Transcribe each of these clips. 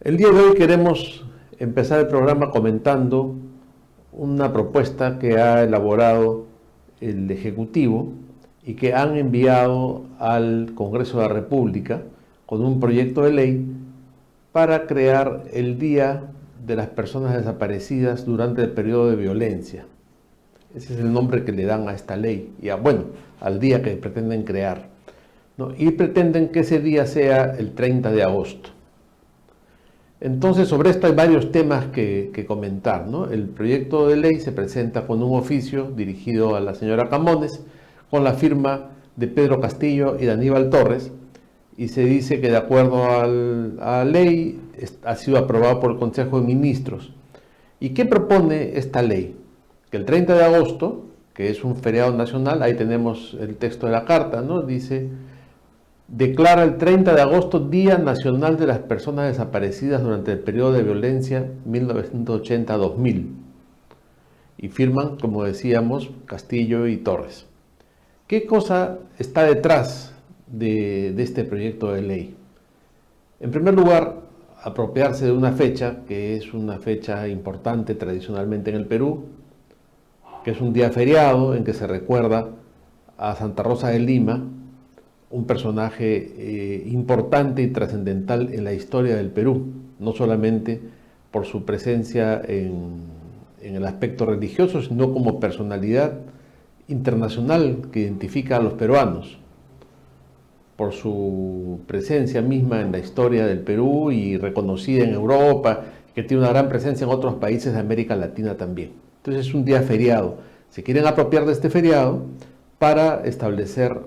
El día de hoy queremos empezar el programa comentando una propuesta que ha elaborado el Ejecutivo y que han enviado al Congreso de la República con un proyecto de ley para crear el Día de las Personas Desaparecidas durante el periodo de violencia. Ese es el nombre que le dan a esta ley y al día que pretenden crear, ¿no? Y pretenden que ese día sea el 30 de agosto. Entonces, sobre esto hay varios temas que comentar, ¿no? El proyecto de ley se presenta con un oficio dirigido a la señora Camones, con la firma de Pedro Castillo y de Aníbal Torres, y se dice que de acuerdo a la ley ha sido aprobado por el Consejo de Ministros. ¿Y qué propone esta ley? Que el 30 de agosto, que es un feriado nacional, ahí tenemos el texto de la carta, ¿no? Dice: declara el 30 de agosto Día Nacional de las Personas Desaparecidas durante el periodo de violencia 1980-2000. Y firman, como decíamos, Castillo y Torres. ¿Qué cosa está detrás de este proyecto de ley? En primer lugar, apropiarse de una fecha que es una fecha importante tradicionalmente en el Perú, que es un día feriado en que se recuerda a Santa Rosa de Lima, un personaje importante y trascendental en la historia del Perú, no solamente por su presencia en el aspecto religioso, sino como personalidad internacional que identifica a los peruanos, por su presencia misma en la historia del Perú y reconocida en Europa, que tiene una gran presencia en otros países de América Latina también. Entonces es un día feriado. Se quieren apropiar de este feriado para establecer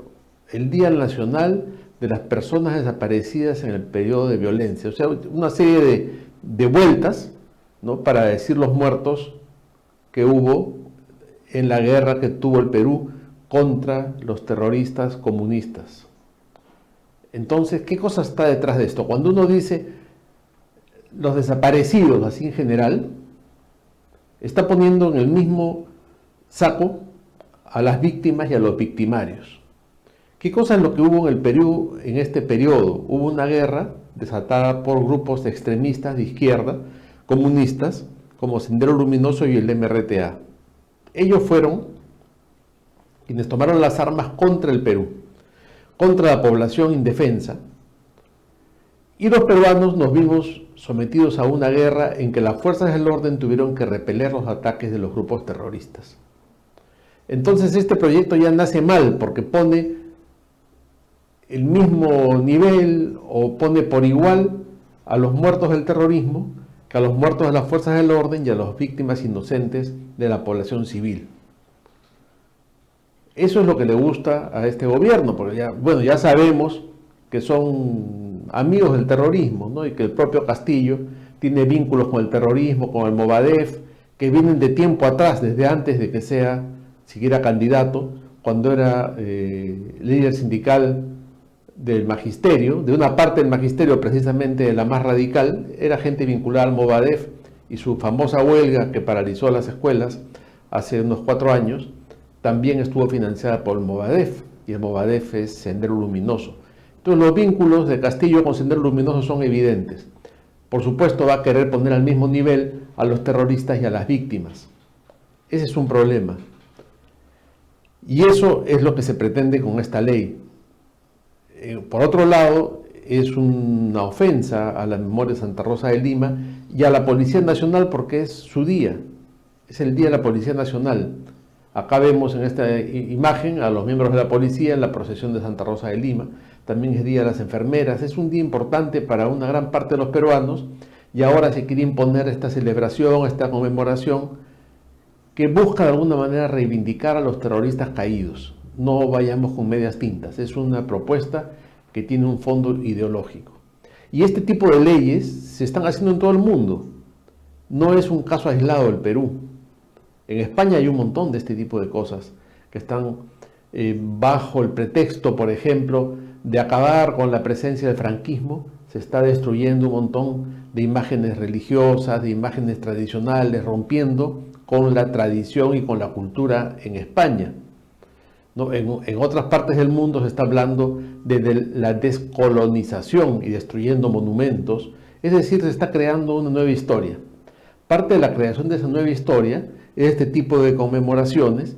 el Día Nacional de las Personas Desaparecidas en el periodo de violencia. O sea, una serie de vueltas, ¿no?, para decir los muertos que hubo en la guerra que tuvo el Perú contra los terroristas comunistas. Entonces, ¿qué cosa está detrás de esto? Cuando uno dice los desaparecidos, así en general, está poniendo en el mismo saco a las víctimas y a los victimarios. ¿Qué cosa es lo que hubo en el Perú en este periodo? Hubo una guerra desatada por grupos extremistas de izquierda, comunistas, como Sendero Luminoso y el MRTA. Ellos fueron quienes tomaron las armas contra el Perú, contra la población indefensa, y los peruanos nos vimos sometidos a una guerra en que las fuerzas del orden tuvieron que repeler los ataques de los grupos terroristas. Entonces este proyecto ya nace mal porque pone el mismo nivel o pone por igual a los muertos del terrorismo que a los muertos de las fuerzas del orden y a las víctimas inocentes de la población civil. Eso es lo que le gusta a este gobierno, porque ya sabemos que son amigos del terrorismo, ¿no? Y que el propio Castillo tiene vínculos con el terrorismo, con el Movadef, que vienen de tiempo atrás, desde antes de que sea siquiera candidato, cuando era líder sindical del magisterio, de una parte del magisterio precisamente de la más radical, era gente vinculada al Movadef, y su famosa huelga que paralizó las escuelas hace unos 4 años, también estuvo financiada por el Movadef, y el Movadef es Sendero Luminoso. Entonces los vínculos de Castillo con Sendero Luminoso son evidentes. Por supuesto va a querer poner al mismo nivel a los terroristas y a las víctimas. Ese es un problema. Y eso es lo que se pretende con esta ley. Por otro lado, es una ofensa a la memoria de Santa Rosa de Lima y a la Policía Nacional porque es su día, es el Día de la Policía Nacional. Acá vemos en esta imagen a los miembros de la policía en la procesión de Santa Rosa de Lima. También es Día de las Enfermeras. Es un día importante para una gran parte de los peruanos y ahora se quiere imponer esta celebración, esta conmemoración que busca de alguna manera reivindicar a los terroristas caídos. No vayamos con medias tintas, es una propuesta que tiene un fondo ideológico. Y este tipo de leyes se están haciendo en todo el mundo. No es un caso aislado del Perú. En España hay un montón de este tipo de cosas que están bajo el pretexto, por ejemplo, de acabar con la presencia del franquismo. Se está destruyendo un montón de imágenes religiosas, de imágenes tradicionales, rompiendo con la tradición y con la cultura en España. ¿No? En otras partes del mundo se está hablando de la descolonización y destruyendo monumentos Es decir, se está creando una nueva historia. Parte de la creación de esa nueva historia es este tipo de conmemoraciones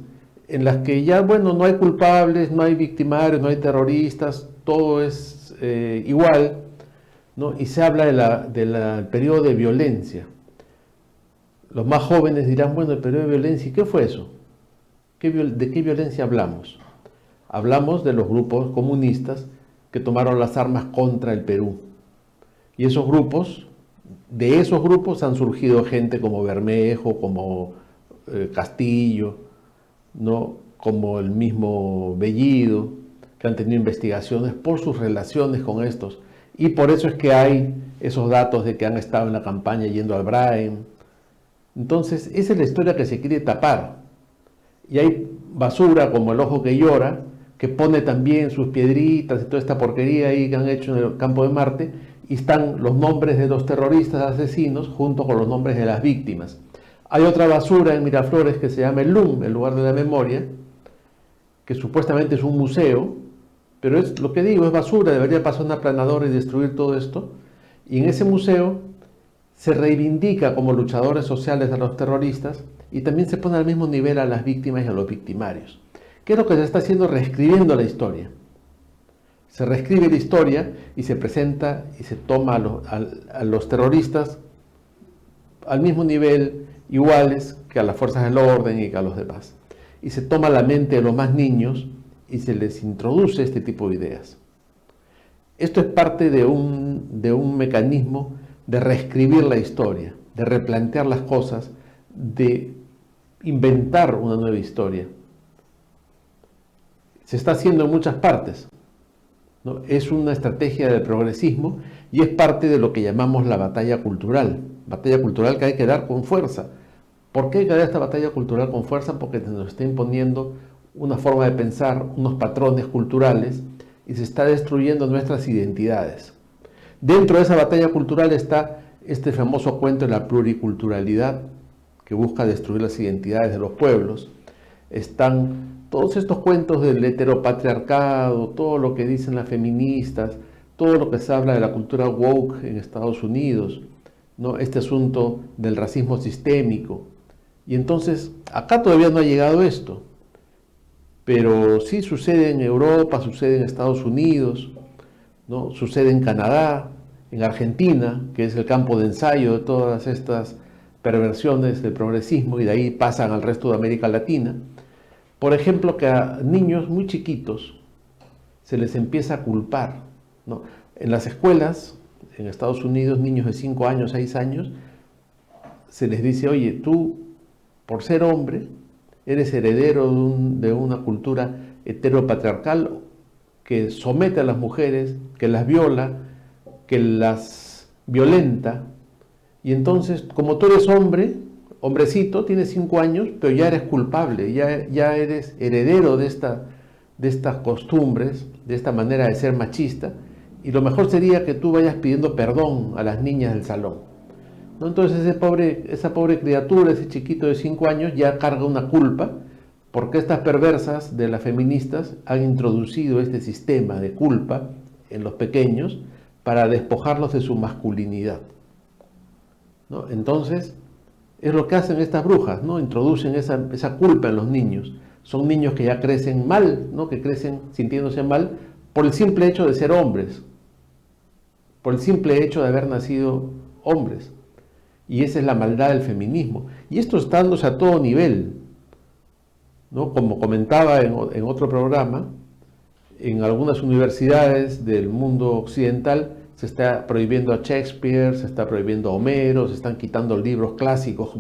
en las que ya, bueno, no hay culpables, no hay victimarios, no hay terroristas, todo es igual, ¿no? Y se habla del periodo de violencia. Los más jóvenes dirán, bueno, el periodo de violencia, ¿y qué fue eso? ¿De qué violencia hablamos? Hablamos de los grupos comunistas que tomaron las armas contra el Perú. Y de esos grupos han surgido gente como Bermejo, como Castillo, ¿no? Como el mismo Bellido, que han tenido investigaciones por sus relaciones con estos. Y por eso es que hay esos datos de que han estado en la campaña yendo al Braem. Entonces, esa es la historia que se quiere tapar. Y hay basura como El Ojo que Llora, que pone también sus piedritas y toda esta porquería ahí que han hecho en el campo de Marte, y están los nombres de los terroristas asesinos junto con los nombres de las víctimas. Hay otra basura en Miraflores que se llama el LUM, el lugar de la memoria, que supuestamente es un museo, pero es lo que digo, es basura, debería pasar una aplanadora y destruir todo esto. Y en ese museo se reivindica como luchadores sociales a los terroristas y también se pone al mismo nivel a las víctimas y a los victimarios. ¿Qué es lo que se está haciendo? Reescribiendo la historia. Se reescribe la historia y se presenta y se toma a los terroristas al mismo nivel, iguales que a las fuerzas del orden y que a los demás. Y se toma la mente de los más niños y se les introduce este tipo de ideas. Esto es parte de un mecanismo de reescribir la historia, de replantear las cosas, de inventar una nueva historia. Se está haciendo en muchas partes, ¿no? Es una estrategia del progresismo y es parte de lo que llamamos la batalla cultural que hay que dar con fuerza. ¿Por qué hay que dar esta batalla cultural con fuerza? Porque nos está imponiendo una forma de pensar, unos patrones culturales y se está destruyendo nuestras identidades. Dentro de esa batalla cultural está este famoso cuento de la pluriculturalidad que busca destruir las identidades de los pueblos. Están todos estos cuentos del heteropatriarcado, todo lo que dicen las feministas, todo lo que se habla de la cultura woke en Estados Unidos, ¿no? Este asunto del racismo sistémico. Y entonces, acá todavía no ha llegado esto, pero sí sucede en Europa, sucede en Estados Unidos, ¿no? Sucede en Canadá, en Argentina, que es el campo de ensayo de todas estas perversiones del progresismo, y de ahí pasan al resto de América Latina. Por ejemplo, que a niños muy chiquitos se les empieza a culpar, ¿no? En las escuelas, en Estados Unidos, niños de 5 años, 6 años, se les dice, oye, tú, por ser hombre, eres heredero de una cultura heteropatriarcal que somete a las mujeres, que las viola, que las violenta. Y entonces, como tú eres hombre, hombrecito, tienes 5 años, pero ya eres culpable, ya eres heredero de estas costumbres, de esta manera de ser machista, y lo mejor sería que tú vayas pidiendo perdón a las niñas del salón, ¿no? Entonces esa pobre criatura, ese chiquito de 5 años, ya carga una culpa, porque estas perversas de las feministas han introducido este sistema de culpa en los pequeños para despojarlos de su masculinidad, ¿no? Entonces, es lo que hacen estas brujas, ¿no? Introducen esa culpa en los niños. Son niños que ya crecen mal, ¿no? Que crecen sintiéndose mal por el simple hecho de ser hombres, por el simple hecho de haber nacido hombres. Y esa es la maldad del feminismo. Y esto está dándose a todo nivel, ¿no? Como comentaba en otro programa, en algunas universidades del mundo occidental se está prohibiendo a Shakespeare, se está prohibiendo a Homero, se están quitando libros clásicos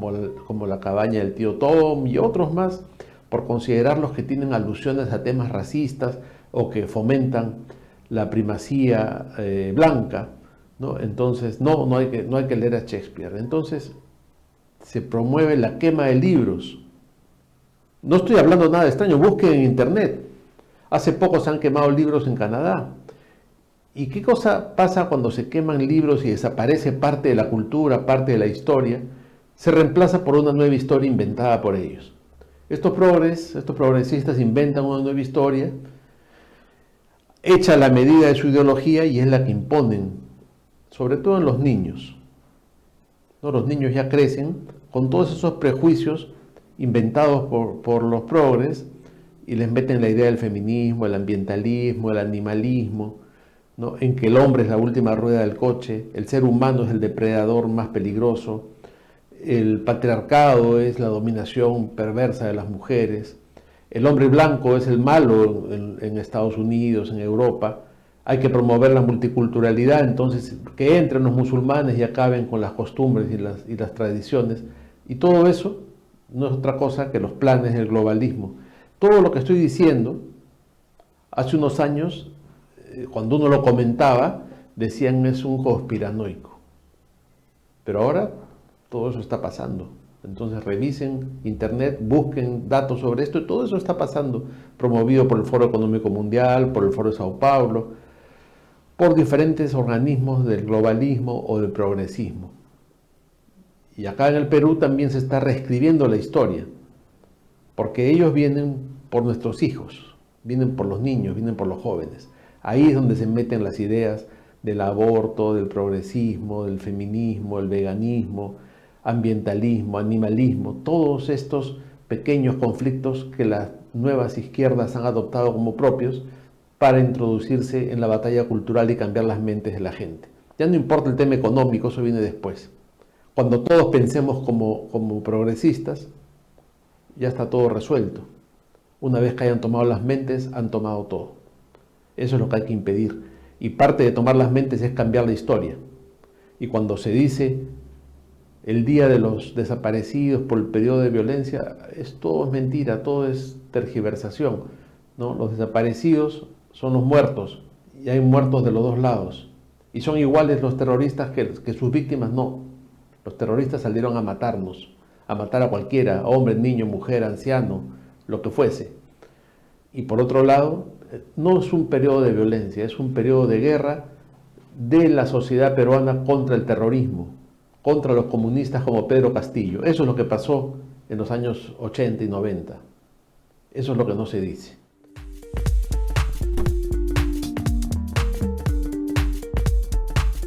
como La cabaña del tío Tom y otros más, por considerarlos que tienen alusiones a temas racistas o que fomentan la primacía blanca, ¿no? Entonces no hay que leer a Shakespeare. Entonces se promueve la quema de libros. No estoy hablando nada extraño, busquen en internet. Hace poco se han quemado libros en Canadá. ¿Y qué cosa pasa cuando se queman libros y desaparece parte de la cultura, parte de la historia? Se reemplaza por una nueva historia inventada por ellos. Estos progresistas inventan una nueva historia, hecha a la medida de su ideología, y es la que imponen sobre todo en los niños, ¿no? Los niños ya crecen con todos esos prejuicios inventados por los progres y les meten la idea del feminismo, el ambientalismo, el animalismo, ¿no? En que el hombre es la última rueda del coche, el ser humano es el depredador más peligroso, el patriarcado es la dominación perversa de las mujeres, el hombre blanco es el malo en Estados Unidos, en Europa, hay que promover la multiculturalidad, entonces que entren los musulmanes y acaben con las costumbres y las tradiciones, y todo eso no es otra cosa que los planes del globalismo. Todo lo que estoy diciendo, hace unos años, cuando uno lo comentaba, decían es un conspiranoico, pero ahora todo eso está pasando. Entonces revisen internet, busquen datos sobre esto y todo eso está pasando, promovido por el Foro Económico Mundial, por el Foro de Sao Paulo, por diferentes organismos del globalismo o del progresismo. Y acá en el Perú también se está reescribiendo la historia, porque ellos vienen por nuestros hijos, vienen por los niños, vienen por los jóvenes. Ahí es donde se meten las ideas del aborto, del progresismo, del feminismo, el veganismo, ambientalismo, animalismo, todos estos pequeños conflictos que las nuevas izquierdas han adoptado como propios para introducirse en la batalla cultural y cambiar las mentes de la gente. Ya no importa el tema económico, eso viene después. Cuando todos pensemos como progresistas, ya está todo resuelto. Una vez que hayan tomado las mentes, han tomado todo. Eso es lo que hay que impedir. Y parte de tomar las mentes es cambiar la historia. Y cuando se dice el día de los desaparecidos por el periodo de violencia, todo es mentira, todo es tergiversación, ¿no? Los desaparecidos son los muertos, y hay muertos de los dos lados. Y son iguales los terroristas que sus víctimas, no. Los terroristas salieron a matarnos, a matar a cualquiera, hombre, niño, mujer, anciano, lo que fuese. Y por otro lado, no es un periodo de violencia, es un periodo de guerra de la sociedad peruana contra el terrorismo, contra los comunistas como Pedro Castillo. Eso es lo que pasó en los años 80 y 90. Eso es lo que no se dice.